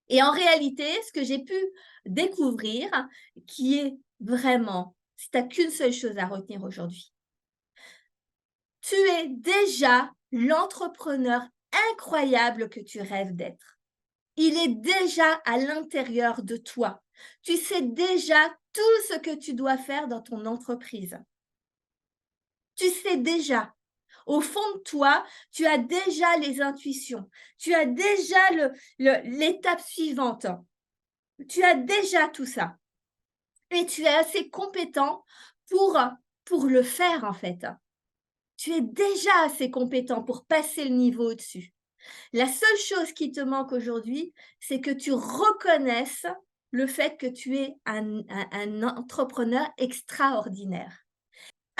Et en réalité, ce que j'ai pu découvrir, qui est vraiment, si tu as qu'une seule chose à retenir aujourd'hui, tu es déjà l'entrepreneur incroyable que tu rêves d'être. Il est déjà à l'intérieur de toi. Tu sais déjà tout ce que tu dois faire dans ton entreprise. Tu sais déjà. Au fond de toi, tu as déjà les intuitions. Tu as déjà l'étape suivante. Tu as déjà tout ça. Et tu es assez compétent pour, pour le faire, en fait. Tu es déjà assez compétent pour passer le niveau au-dessus. La seule chose qui te manque aujourd'hui, c'est que tu reconnaisses le fait que tu es un entrepreneur extraordinaire.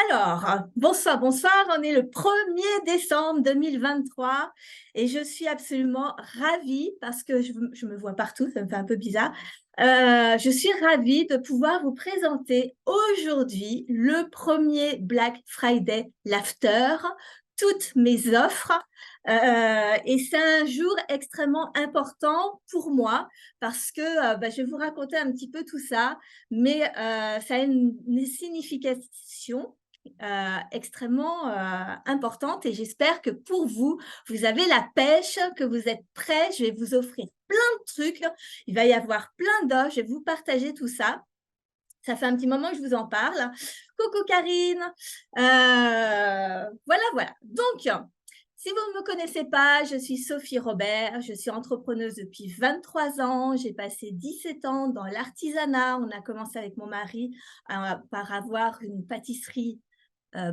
Alors, bonsoir, bonsoir, on est le 1er décembre 2023 et je suis absolument ravie parce que je me vois partout, ça me fait un peu bizarre. Je suis ravie de pouvoir vous présenter aujourd'hui le premier Black Friday l'after, toutes mes offres. Et c'est un jour extrêmement important pour moi parce que je vais vous raconter un petit peu tout ça, mais ça a une signification extrêmement importante et j'espère que pour vous, vous avez la pêche, que vous êtes prêts. Je vais vous offrir plein de trucs. Il va y avoir plein d'offres. Je vais vous partager tout ça. Ça fait un petit moment que je vous en parle. Coucou Karine. Voilà, voilà. Donc, si vous ne me connaissez pas, je suis Sophie Robert, je suis entrepreneuse depuis 23 ans, j'ai passé 17 ans dans l'artisanat. On a commencé avec mon mari par avoir une pâtisserie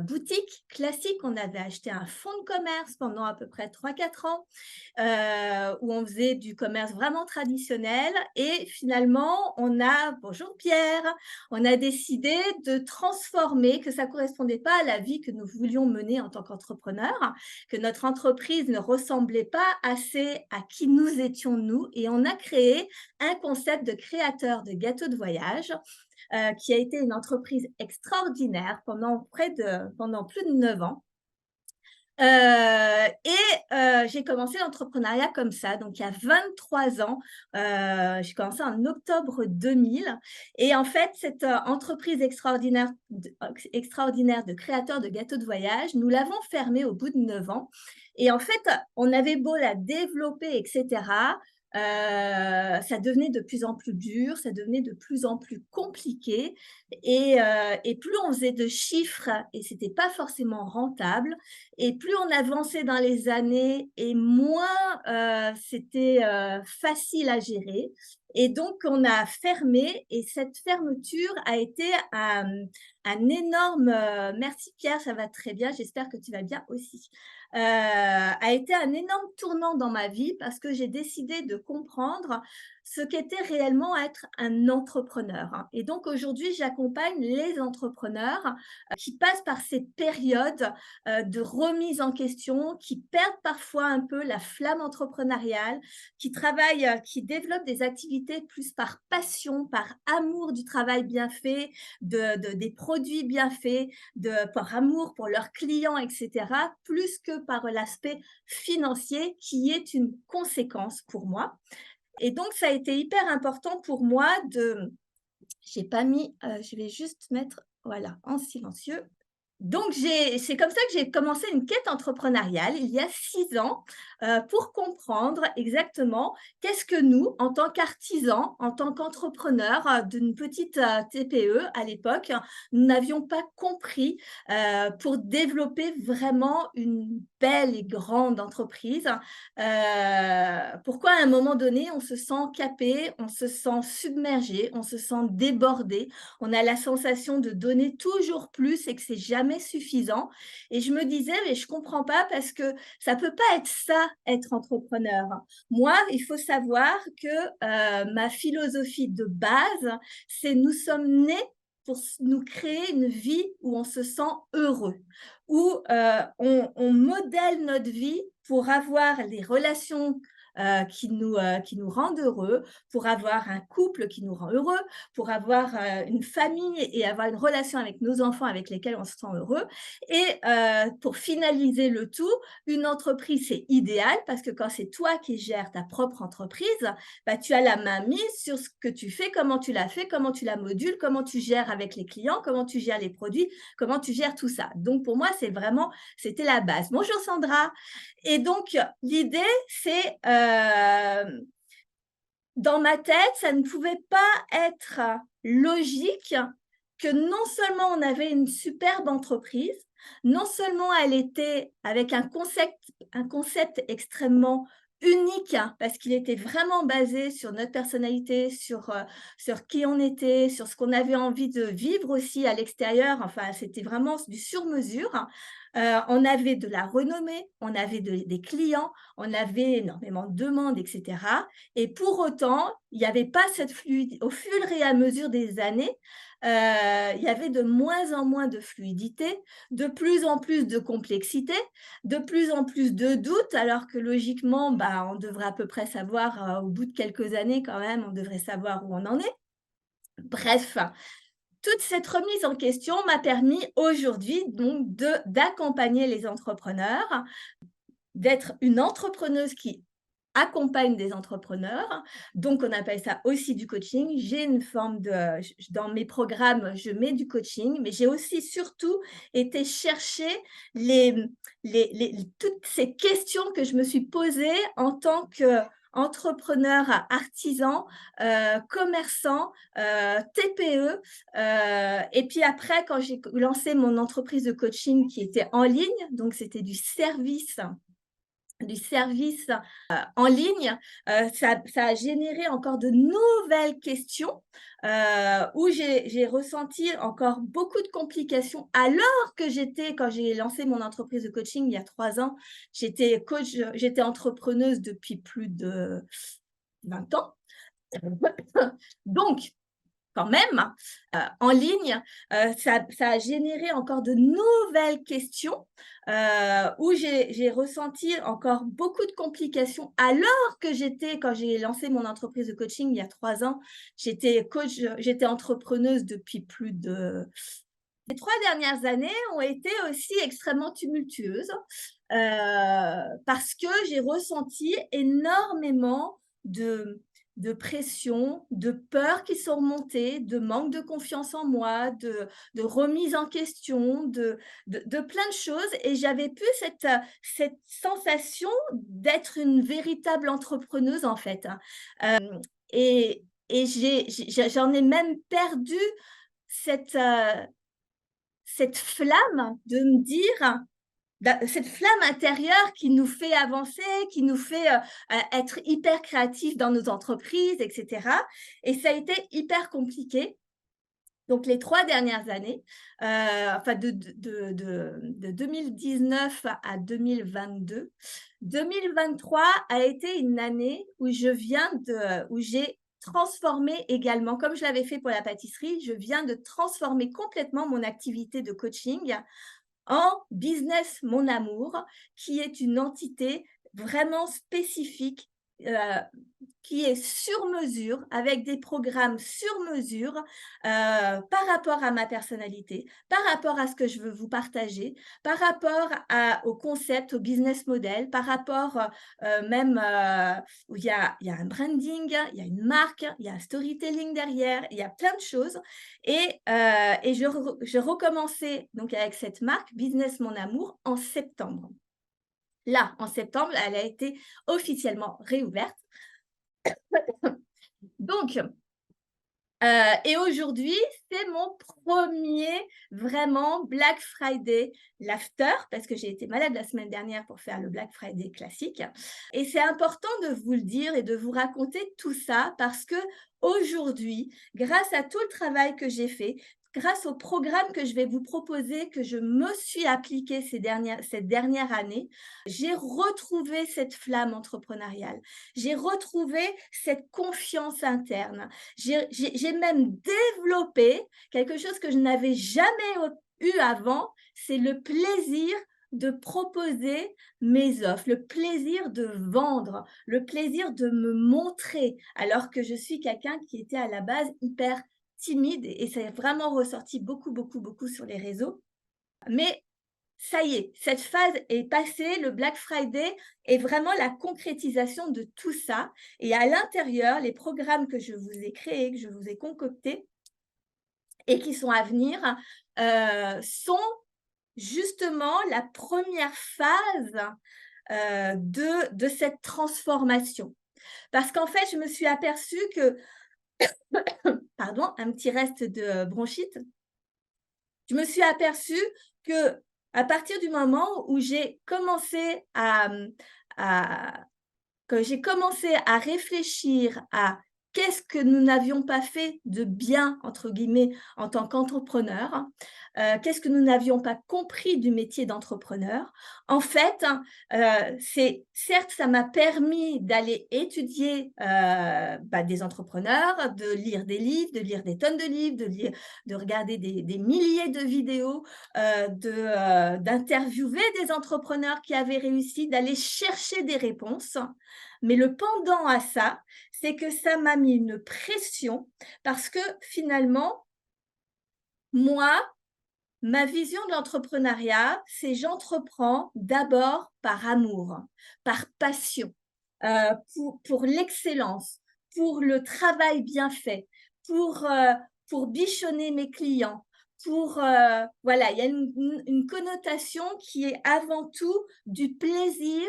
boutique classique. On avait acheté un fonds de commerce pendant à peu près 3-4 ans où on faisait du commerce vraiment traditionnel. Et finalement, bonjour Pierre, on a décidé de transformer, que ça ne correspondait pas à la vie que nous voulions mener en tant qu'entrepreneurs, que notre entreprise ne ressemblait pas assez à qui nous étions nous. Et on a créé un concept de créateur de gâteaux de voyage qui a été une entreprise extraordinaire pendant plus de 9 ans. J'ai commencé l'entrepreneuriat comme ça, donc il y a 23 ans. J'ai commencé en octobre 2000. Et en fait, cette entreprise extraordinaire de créateurs de gâteaux de voyage, nous l'avons fermée au bout de 9 ans. Et en fait, on avait beau la développer, etc. Ça devenait de plus en plus dur, ça devenait de plus en plus compliqué. Et plus on faisait de chiffres, et ce n'était pas forcément rentable, et plus on avançait dans les années et moins c'était facile à gérer. Et donc, on a fermé et cette fermeture a été un énorme… merci Pierre, ça va très bien, j'espère que tu vas bien aussi. A été un énorme tournant dans ma vie parce que j'ai décidé de comprendre ce qu'était réellement être un entrepreneur. Et donc, aujourd'hui, j'accompagne les entrepreneurs qui passent par ces périodes de remise en question, qui perdent parfois un peu la flamme entrepreneuriale, qui travaillent, qui développent des activités plus par passion, par amour du travail bien fait, des produits bien faits, par amour pour leurs clients, etc., plus que par l'aspect financier qui est une conséquence pour moi. Et donc, ça a été hyper important pour moi de… J'ai pas mis, je vais juste mettre, voilà, en silencieux. Donc, c'est comme ça que j'ai commencé une quête entrepreneuriale il y a 6 ans pour comprendre exactement qu'est-ce que nous, en tant qu'artisans, en tant qu'entrepreneurs d'une petite TPE à l'époque, nous n'avions pas compris pour développer vraiment une belle et grande entreprise. Pourquoi à un moment donné, on se sent capé, on se sent submergé, on se sent débordé, on a la sensation de donner toujours plus et que c'est jamais suffisant. Et je me disais, mais je comprends pas parce que ça peut pas être ça, être entrepreneur. Moi, il faut savoir que ma philosophie de base, c'est nous sommes nés pour nous créer une vie où on se sent heureux, où on modèle notre vie pour avoir les relations qui nous rendent heureux, pour avoir un couple qui nous rend heureux, pour avoir une famille et avoir une relation avec nos enfants avec lesquels on se sent heureux. Et pour finaliser le tout, une entreprise, c'est idéal parce que quand c'est toi qui gères ta propre entreprise, bah, tu as la main mise sur ce que tu fais, comment tu l'as fait, comment tu la modules, comment tu gères avec les clients, comment tu gères les produits, comment tu gères tout ça. Donc, pour moi, c'était la base. Bonjour Sandra. Et donc, l'idée, c'est dans ma tête, ça ne pouvait pas être logique que non seulement on avait une superbe entreprise, non seulement elle était avec un concept extrêmement unique, hein, parce qu'il était vraiment basé sur notre personnalité, sur qui on était, sur ce qu'on avait envie de vivre aussi à l'extérieur. Enfin, c'était vraiment du sur-mesure. On avait de la renommée, on avait des clients, on avait énormément de demandes, etc. Et pour autant, il n'y avait pas cette fluidité. Au fur et à mesure des années, il y avait de moins en moins de fluidité, de plus en plus de complexité, de plus en plus de doutes, alors que logiquement, bah, on devrait à peu près savoir, au bout de quelques années quand même, on devrait savoir où on en est. Bref, toute cette remise en question m'a permis aujourd'hui donc d'accompagner les entrepreneurs, d'être une entrepreneuse qui accompagne des entrepreneurs. Donc, on appelle ça aussi du coaching. J'ai une forme dans mes programmes, je mets du coaching, mais j'ai aussi surtout été chercher toutes ces questions que je me suis posées en tant qu'entrepreneur, artisan, commerçant, TPE. Et puis après, quand j'ai lancé mon entreprise de coaching qui était en ligne, donc c'était du service en ligne, ça a généré encore de nouvelles questions où j'ai ressenti encore beaucoup de complications alors que quand j'ai lancé mon entreprise de coaching il y a 3 ans, j'étais coach, j'étais entrepreneuse depuis plus de 20 ans. Donc, quand même, en ligne, ça a généré encore de nouvelles questions où j'ai ressenti encore beaucoup de complications alors que quand j'ai lancé mon entreprise de coaching il y a 3 ans, j'étais coach, j'étais entrepreneuse depuis plus de… Les 3 dernières années ont été aussi extrêmement tumultueuses parce que j'ai ressenti énormément de pression, de peurs qui sont remontées, de manque de confiance en moi, de remise en question, de plein de choses. Et j'avais plus cette sensation d'être une véritable entrepreneuse, en fait. Et j'en ai même perdu cette flamme de me dire, cette flamme intérieure qui nous fait avancer, qui nous fait être hyper créatifs dans nos entreprises, etc. Et ça a été hyper compliqué. Donc, les 3 dernières années, enfin de 2019 à 2022, 2023 a été une année où j'ai transformé également, comme je l'avais fait pour la pâtisserie, je viens de transformer complètement mon activité de coaching en Business Mon Amour, qui est une entité vraiment spécifique, qui est sur mesure, avec des programmes sur mesure par rapport à ma personnalité, par rapport à ce que je veux vous partager, par rapport au concept, au business model, par rapport même où il y a un branding, il y a une marque, il y a un storytelling derrière, il y a plein de choses. Et je recommençais donc avec cette marque Business Mon Amour en septembre. Là, en septembre, elle a été officiellement réouverte. Donc, et aujourd'hui, c'est mon premier vraiment Black Friday l'after, parce que j'ai été malade la semaine dernière pour faire le Black Friday classique. Et c'est important de vous le dire et de vous raconter tout ça parce que aujourd'hui, grâce à tout le travail que j'ai fait, grâce au programme que je vais vous proposer, que je me suis appliqué cette dernière année, j'ai retrouvé cette flamme entrepreneuriale. J'ai retrouvé cette confiance interne. J'ai même développé quelque chose que je n'avais jamais eu avant, c'est le plaisir de proposer mes offres, le plaisir de vendre, le plaisir de me montrer, alors que je suis quelqu'un qui était à la base hyper timide et c'est vraiment ressorti beaucoup, beaucoup, beaucoup sur les réseaux. Mais ça y est, cette phase est passée, le Black Friday est vraiment la concrétisation de tout ça et à l'intérieur, les programmes que je vous ai créés, que je vous ai concoctés et qui sont à venir, sont justement la première phase, de cette transformation. Parce qu'en fait, je me suis aperçue que pardon, un petit reste de bronchite. Je me suis aperçue que à partir du moment où j'ai commencé à que j'ai commencé à réfléchir à qu'est-ce que nous n'avions pas fait de bien, entre guillemets, en tant qu'entrepreneur, qu'est-ce que nous n'avions pas compris du métier d'entrepreneur. En fait, c'est certes, ça m'a permis d'aller étudier des entrepreneurs, de lire des livres, de lire des tonnes de livres, de regarder des milliers de vidéos, d'interviewer des entrepreneurs qui avaient réussi, d'aller chercher des réponses. Mais le pendant à ça, c'est que ça m'a mis une pression parce que finalement, moi, ma vision de l'entrepreneuriat, c'est j'entreprends d'abord par amour, par passion, pour l'excellence, pour le travail bien fait, pour, heu, pour bichonner mes clients, pour, voilà, il y a une connotation qui est avant tout du plaisir,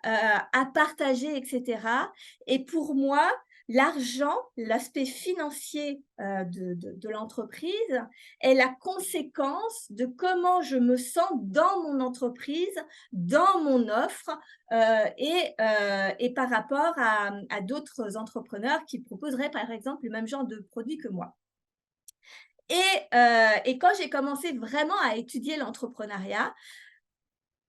à partager et cetera et pour moi, l'argent, l'aspect financier, de l'entreprise est la conséquence de comment je me sens dans mon entreprise, dans mon offre et par rapport à d'autres entrepreneurs qui proposeraient par exemple le même genre de produit que moi. Et quand j'ai commencé vraiment à étudier l'entrepreneuriat,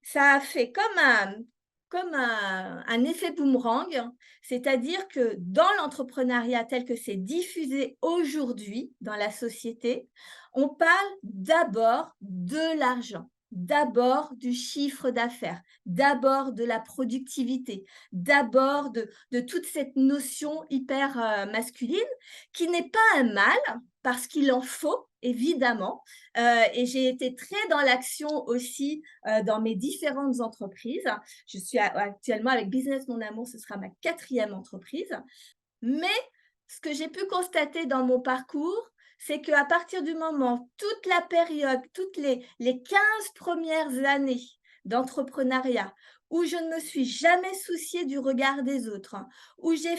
ça a fait comme un effet boomerang, c'est-à-dire que dans l'entrepreneuriat tel que c'est diffusé aujourd'hui dans la société, on parle d'abord de l'argent, d'abord du chiffre d'affaires, d'abord de la productivité, d'abord de toute cette notion hyper, masculine qui n'est pas un mal parce qu'il en faut évidemment, et j'ai été très dans l'action aussi dans mes différentes entreprises. Je suis actuellement avec Business Mon Amour, ce sera ma quatrième entreprise. Mais ce que j'ai pu constater dans mon parcours, c'est qu'à partir du moment, toute la période, toutes les 15 premières années d'entrepreneuriat, où je ne me suis jamais souciée du regard des autres, hein, où j'ai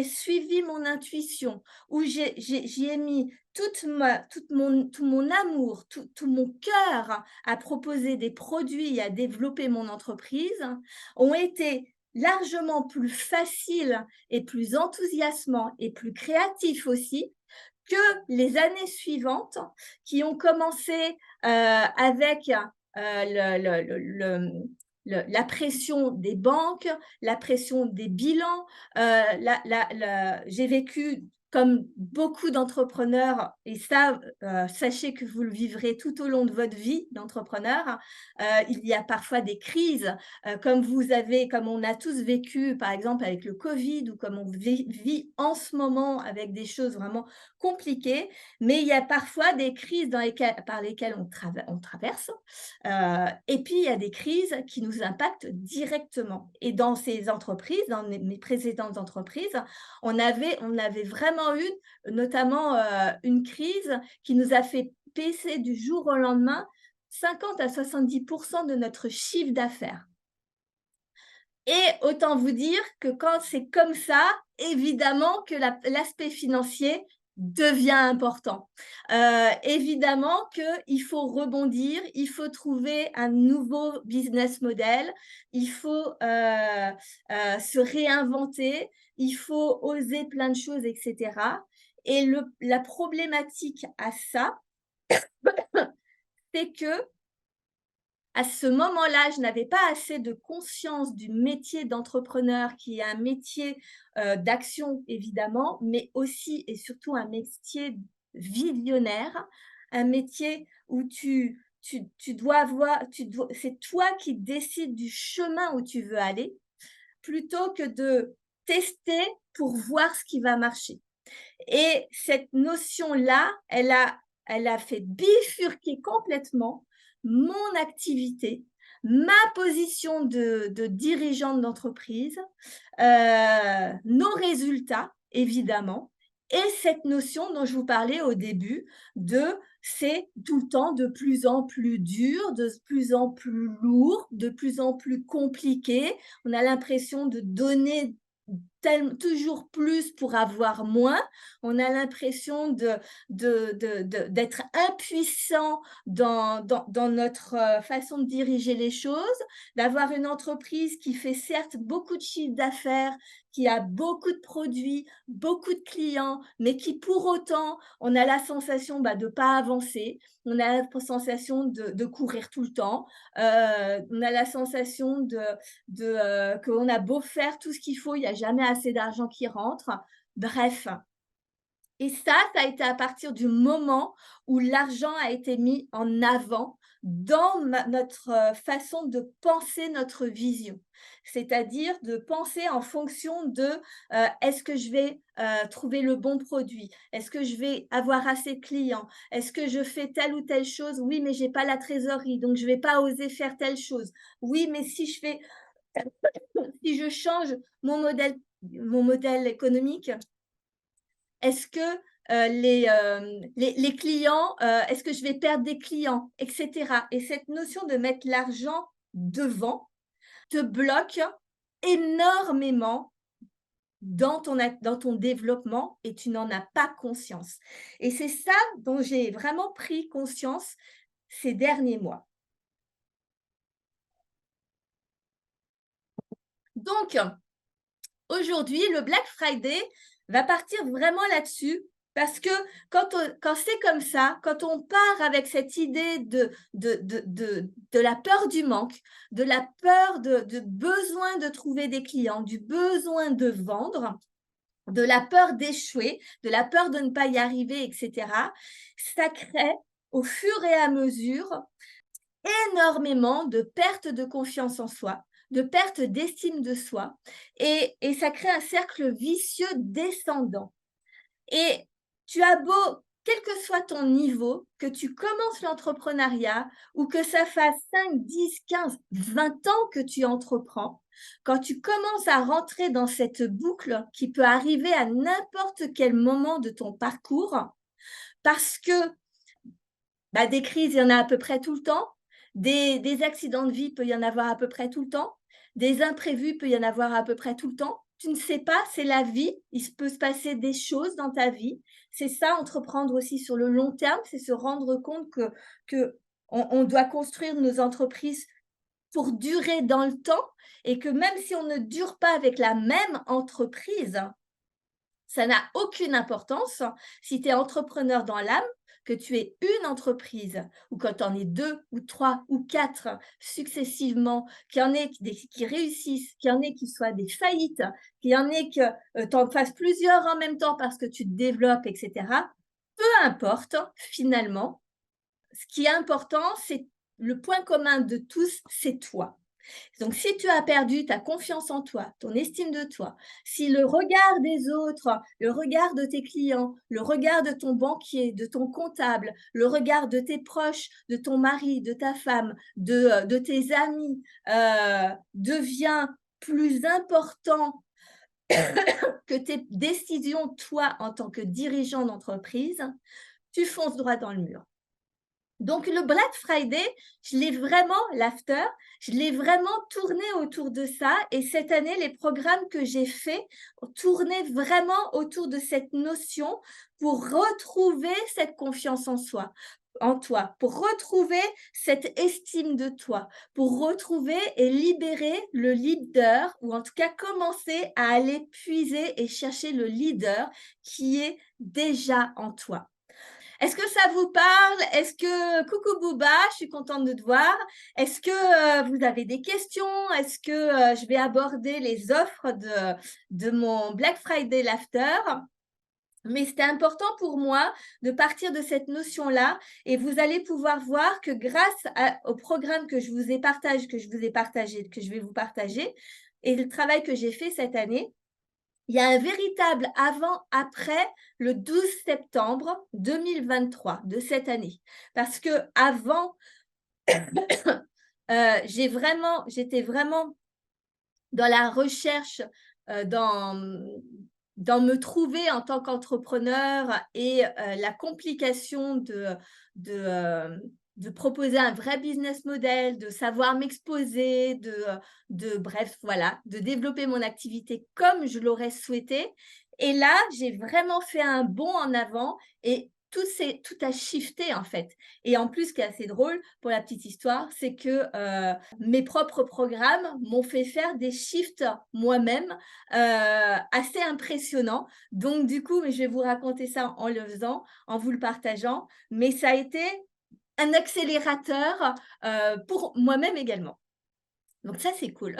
suivi mon intuition, où j'y ai mis tout mon amour, tout mon cœur à proposer des produits et à développer mon entreprise, ont été largement plus faciles et plus enthousiasmant et plus créatif aussi que les années suivantes qui ont commencé avec la pression des banques, la pression des bilans. J'ai vécu comme beaucoup d'entrepreneurs, et ça, sachez que vous le vivrez tout au long de votre vie d'entrepreneur. Il y a parfois des crises comme on a tous vécu, par exemple, avec le Covid ou comme on vit en ce moment avec des choses vraiment compliquées. Mais il y a parfois des crises par lesquelles on traverse. Et puis, il y a des crises qui nous impactent directement. Et dans ces entreprises, dans mes précédentes entreprises, on avait vraiment eu notamment une crise qui nous a fait baisser du jour au lendemain 50 à 70 de notre chiffre d'affaires. Et autant vous dire que quand c'est comme ça, évidemment que l'aspect financier devient important. Évidemment qu'il faut rebondir, il faut trouver un nouveau business model, il faut se réinventer, il faut oser plein de choses, etc. Et la problématique à ça, c'est que à ce moment-là, je n'avais pas assez de conscience du métier d'entrepreneur qui est un métier, d'action évidemment, mais aussi et surtout un métier visionnaire, un métier où tu c'est toi qui décides du chemin où tu veux aller, plutôt que de tester pour voir ce qui va marcher. Et cette notion-là, elle a fait bifurquer complètement mon activité, ma position de dirigeante d'entreprise, nos résultats, évidemment, et cette notion dont je vous parlais au début de c'est tout le temps de plus en plus dur, de plus en plus lourd, de plus en plus compliqué. On a l'impression de donner toujours plus pour avoir moins. On a l'impression d'être impuissant dans notre façon de diriger les choses, d'avoir une entreprise qui fait certes beaucoup de chiffre d'affaires, qui a beaucoup de produits, beaucoup de clients, mais qui pour autant, on a la sensation de ne pas avancer, on a la sensation de courir tout le temps, on a la sensation qu'on a beau faire tout ce qu'il faut, il n'y a jamais assez d'argent qui rentre. Bref. Et ça a été à partir du moment où l'argent a été mis en avant dans notre façon de penser notre vision. C'est-à-dire de penser en fonction de est-ce que je vais trouver le bon produit? Est-ce que je vais avoir assez de clients? Est-ce que je fais telle ou telle chose? Oui, mais je n'ai pas la trésorerie, donc je ne vais pas oser faire telle chose. Oui, mais si je change mon modèle économique, est-ce que les clients, est-ce que je vais perdre des clients, etc. Et cette notion de mettre l'argent devant te bloque énormément dans ton développement et tu n'en as pas conscience. Et c'est ça dont j'ai vraiment pris conscience ces derniers mois. Donc, aujourd'hui, le Black Friday va partir vraiment là-dessus parce que quand c'est comme ça, quand on part avec cette idée de la peur du manque, de la peur de besoin de trouver des clients, du besoin de vendre, de la peur d'échouer, de la peur de ne pas y arriver, etc., ça crée au fur et à mesure énormément de perte de confiance en soi, de perte d'estime de soi, et ça crée un cercle vicieux descendant. Et tu as beau, quel que soit ton niveau, que tu commences l'entrepreneuriat ou que ça fasse 5, 10, 15, 20 ans que tu entreprends, quand tu commences à rentrer dans cette boucle qui peut arriver à n'importe quel moment de ton parcours, parce que des crises, il y en a à peu près tout le temps, des accidents de vie, peut y en avoir à peu près tout le temps, des imprévus, peut y en avoir à peu près tout le temps. Tu ne sais pas, c'est la vie, il peut se passer des choses dans ta vie. C'est ça, entreprendre aussi sur le long terme, c'est se rendre compte qu'on doit construire nos entreprises pour durer dans le temps et que même si on ne dure pas avec la même entreprise, ça n'a aucune importance si tu es entrepreneur dans l'âme, que tu aies une entreprise ou quand tu en aies 2 ou 3 ou 4 successivement, qu'il y en ait qui réussissent, qu'il y en ait qui soient des faillites, qu'il y en ait que tu en fasses plusieurs en même temps parce que tu te développes, etc. Peu importe, finalement, ce qui est important, c'est le point commun de tous, c'est toi. Donc, si tu as perdu ta confiance en toi, ton estime de toi, si le regard des autres, le regard de tes clients, le regard de ton banquier, de ton comptable, le regard de tes proches, de ton mari, de ta femme, de tes amis devient plus important que tes décisions, toi, en tant que dirigeant d'entreprise, tu fonces droit dans le mur. Donc, le Black Friday, l'after, je l'ai vraiment tourné autour de ça. Et cette année, les programmes que j'ai faits tournaient vraiment autour de cette notion pour retrouver cette confiance en toi, pour retrouver cette estime de toi, pour retrouver et libérer le leader, ou en tout cas commencer à aller puiser et chercher le leader qui est déjà en toi. Est-ce que ça vous parle? Est-ce que, coucou Bouba, je suis contente de te voir. Est-ce que vous avez des questions? Est-ce que je vais aborder les offres de mon Black Friday l'after? Mais c'était important pour moi de partir de cette notion-là et vous allez pouvoir voir que grâce au programme que je vous ai partagé, que je vais vous partager et le travail que j'ai fait cette année, il y a un véritable avant-après le 12 septembre 2023 de cette année. Parce qu'avant, j'étais vraiment dans la recherche, dans me trouver en tant qu'entrepreneur et la complication de, de proposer un vrai business model, de savoir m'exposer, bref, voilà, de développer mon activité comme je l'aurais souhaité. Et là, j'ai vraiment fait un bond en avant et tout a shifté en fait. Et en plus, ce qui est assez drôle pour la petite histoire, c'est que mes propres programmes m'ont fait faire des shifts moi-même assez impressionnants. Donc, du coup, mais je vais vous raconter ça en le faisant, en vous le partageant. Mais ça a été un accélérateur pour moi-même également. Donc, ça, c'est cool.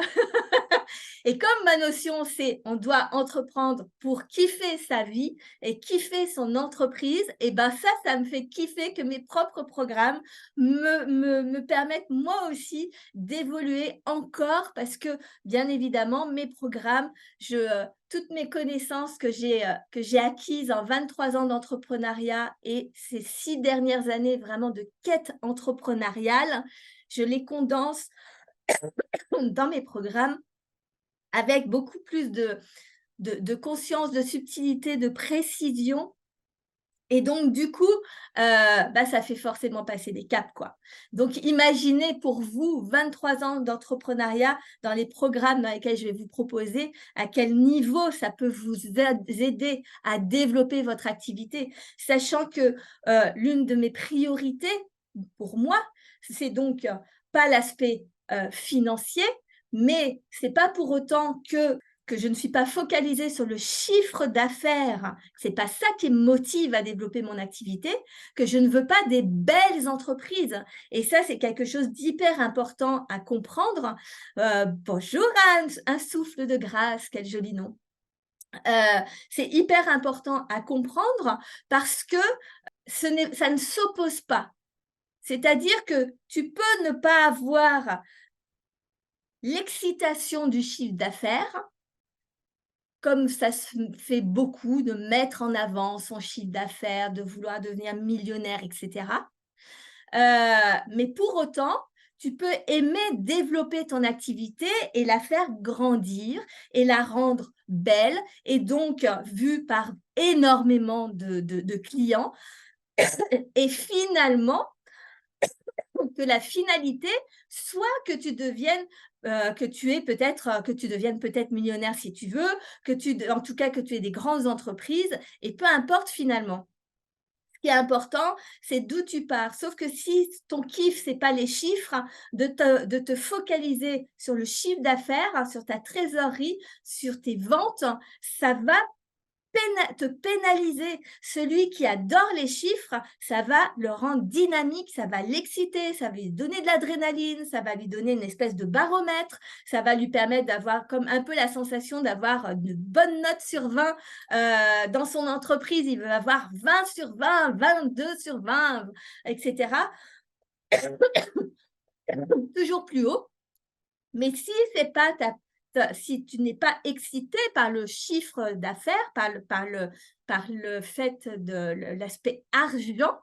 Et comme ma notion, c'est on doit entreprendre pour kiffer sa vie et kiffer son entreprise, et ben ça me fait kiffer que mes propres programmes me permettent moi aussi d'évoluer encore parce que, bien évidemment, mes programmes, toutes mes connaissances que j'ai acquises en 23 ans d'entrepreneuriat et ces 6 dernières années vraiment de quête entrepreneuriale, je les condense dans mes programmes avec beaucoup plus de conscience, de subtilité, de précision et donc du coup, ça fait forcément passer des caps, quoi. Donc imaginez pour vous 23 ans d'entrepreneuriat dans les programmes dans lesquels je vais vous proposer, à quel niveau ça peut vous aider à développer votre activité. Sachant que, l'une de mes priorités, pour moi, c'est donc, pas l'aspect, financier, mais c'est pas pour autant que je ne suis pas focalisée sur le chiffre d'affaires, c'est pas ça qui me motive à développer mon activité, que je ne veux pas des belles entreprises. Et ça, c'est quelque chose d'hyper important à comprendre. Bonjour Anne, un souffle de grâce, quel joli nom. C'est hyper important à comprendre parce que ça ne s'oppose pas. C'est-à-dire que tu peux ne pas avoir l'excitation du chiffre d'affaires, comme ça se fait beaucoup, de mettre en avant son chiffre d'affaires, de vouloir devenir millionnaire, et cetera. Mais pour autant, tu peux aimer développer ton activité et la faire grandir et la rendre belle et donc vue par énormément de clients et finalement que la finalité soit que tu deviennes que tu deviennes peut-être millionnaire si tu veux, en tout cas que tu aies des grandes entreprises et peu importe finalement. Ce qui est important, c'est d'où tu pars. Sauf que si ton kiff, c'est pas les chiffres, de te focaliser sur le chiffre d'affaires, sur ta trésorerie, sur tes ventes, ça va te pénaliser. Celui qui adore les chiffres, ça va le rendre dynamique, ça va l'exciter, ça va lui donner de l'adrénaline, ça va lui donner une espèce de baromètre, ça va lui permettre d'avoir comme un peu la sensation d'avoir une bonne note sur 20 dans son entreprise. Il veut avoir 20 sur 20, 22 sur 20, etc. Toujours plus haut. Mais si c'est pas si tu n'es pas excité par le chiffre d'affaires, par le fait de l'aspect argent,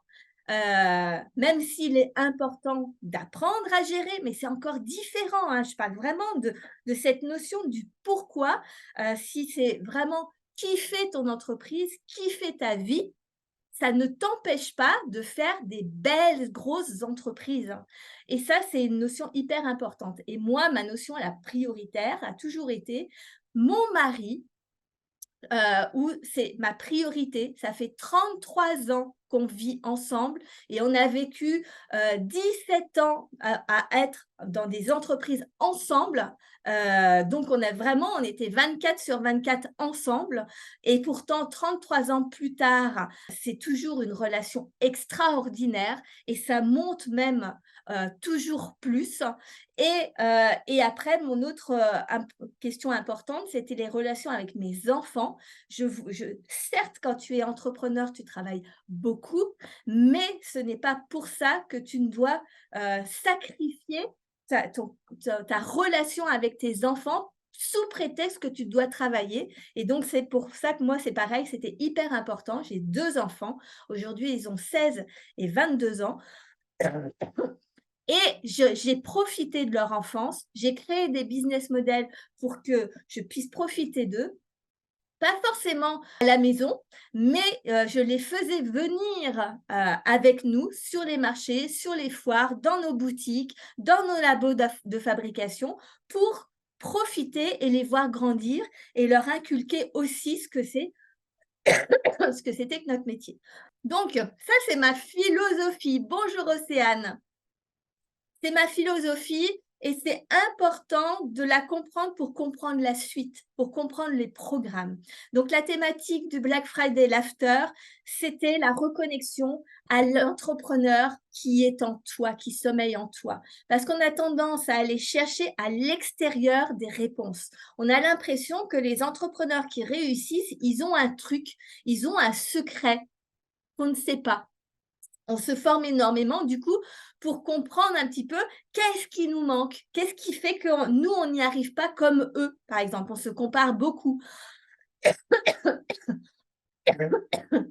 même s'il est important d'apprendre à gérer, mais c'est encore différent, hein. Je parle vraiment de cette notion du pourquoi, si c'est vraiment kiffer ton entreprise, kiffer ta vie, ça ne t'empêche pas de faire des belles grosses entreprises. Et ça, c'est une notion hyper importante. Et moi, ma notion la prioritaire a toujours été mon mari, où c'est ma priorité. Ça fait 33 ans qu'on vit ensemble et on a vécu 17 ans à être dans des entreprises ensemble. Donc, on était 24/24 ensemble et pourtant 33 ans plus tard, c'est toujours une relation extraordinaire et ça monte même toujours plus. Et après, mon autre question importante, c'était les relations avec mes enfants. Certes, quand tu es entrepreneur, tu travailles beaucoup, mais ce n'est pas pour ça que tu ne dois sacrifier ta relation avec tes enfants sous prétexte que tu dois travailler. Et donc, c'est pour ça que moi, c'est pareil, c'était hyper important. J'ai 2 enfants. Aujourd'hui, ils ont 16 et 22 ans. Et j'ai profité de leur enfance. J'ai créé des business models pour que je puisse profiter d'eux. Pas forcément à la maison, mais je les faisais venir avec nous sur les marchés, sur les foires, dans nos boutiques, dans nos labos de fabrication pour profiter et les voir grandir et leur inculquer aussi ce que c'était que notre métier. Donc ça, c'est ma philosophie. Bonjour Océane. C'est ma philosophie et c'est important de la comprendre pour comprendre la suite, pour comprendre les programmes. Donc, la thématique du Black Friday l'after, c'était la reconnexion à l'entrepreneur qui est en toi, qui sommeille en toi. Parce qu'on a tendance à aller chercher à l'extérieur des réponses. On a l'impression que les entrepreneurs qui réussissent, ils ont un truc, ils ont un secret qu'on ne sait pas. On se forme énormément, du coup, pour comprendre un petit peu qu'est-ce qui nous manque, qu'est-ce qui fait que nous, on n'y arrive pas comme eux, par exemple. On se compare beaucoup.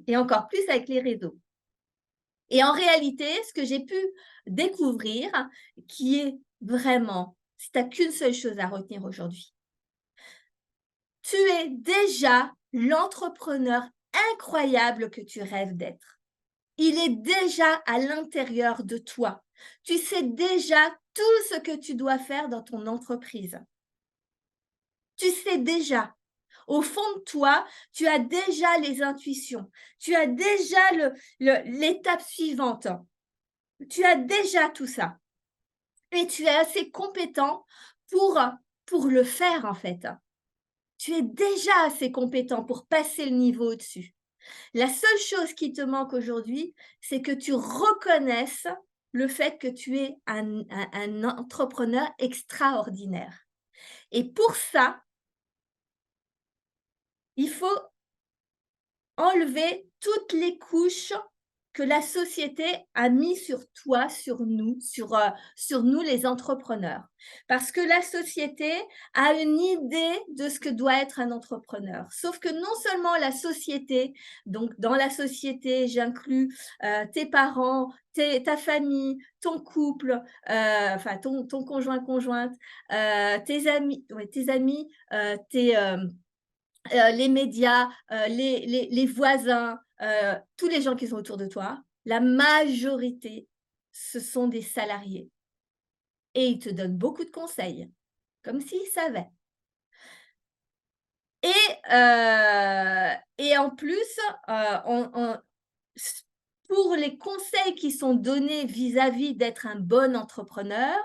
Et encore plus avec les réseaux. Et en réalité, ce que j'ai pu découvrir, qui est vraiment, si tu n'as qu'une seule chose à retenir aujourd'hui, tu es déjà l'entrepreneur incroyable que tu rêves d'être. Il est déjà à l'intérieur de toi. Tu sais déjà tout ce que tu dois faire dans ton entreprise. Tu sais déjà. Au fond de toi, tu as déjà les intuitions. Tu as déjà l'étape suivante. Tu as déjà tout ça. Et tu es assez compétent pour le faire, en fait. Tu es déjà assez compétent pour passer le niveau au-dessus. La seule chose qui te manque aujourd'hui, c'est que tu reconnaisses le fait que tu es un entrepreneur extraordinaire. Et pour ça, il faut enlever toutes les couches que la société a mis sur toi, sur nous les entrepreneurs. Parce que la société a une idée de ce que doit être un entrepreneur. Sauf que non seulement la société, donc dans la société, j'inclus tes parents, ta famille, ton couple, enfin ton conjoint-conjointe, tes amis, les médias, les voisins, tous les gens qui sont autour de toi, la majorité, ce sont des salariés. Et ils te donnent beaucoup de conseils, comme s'ils savaient. Et en plus, pour les conseils qui sont donnés vis-à-vis d'être un bon entrepreneur,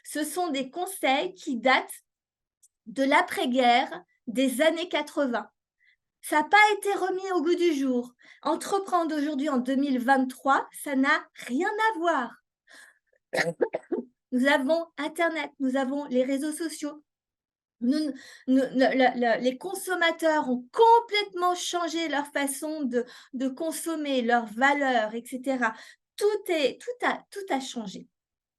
ce sont des conseils qui datent de l'après-guerre des années 80. Ça n'a pas été remis au goût du jour. Entreprendre aujourd'hui en 2023, ça n'a rien à voir. Nous avons Internet, nous avons les réseaux sociaux. Les consommateurs ont complètement changé leur façon de consommer, leurs valeurs, etc. Tout a changé.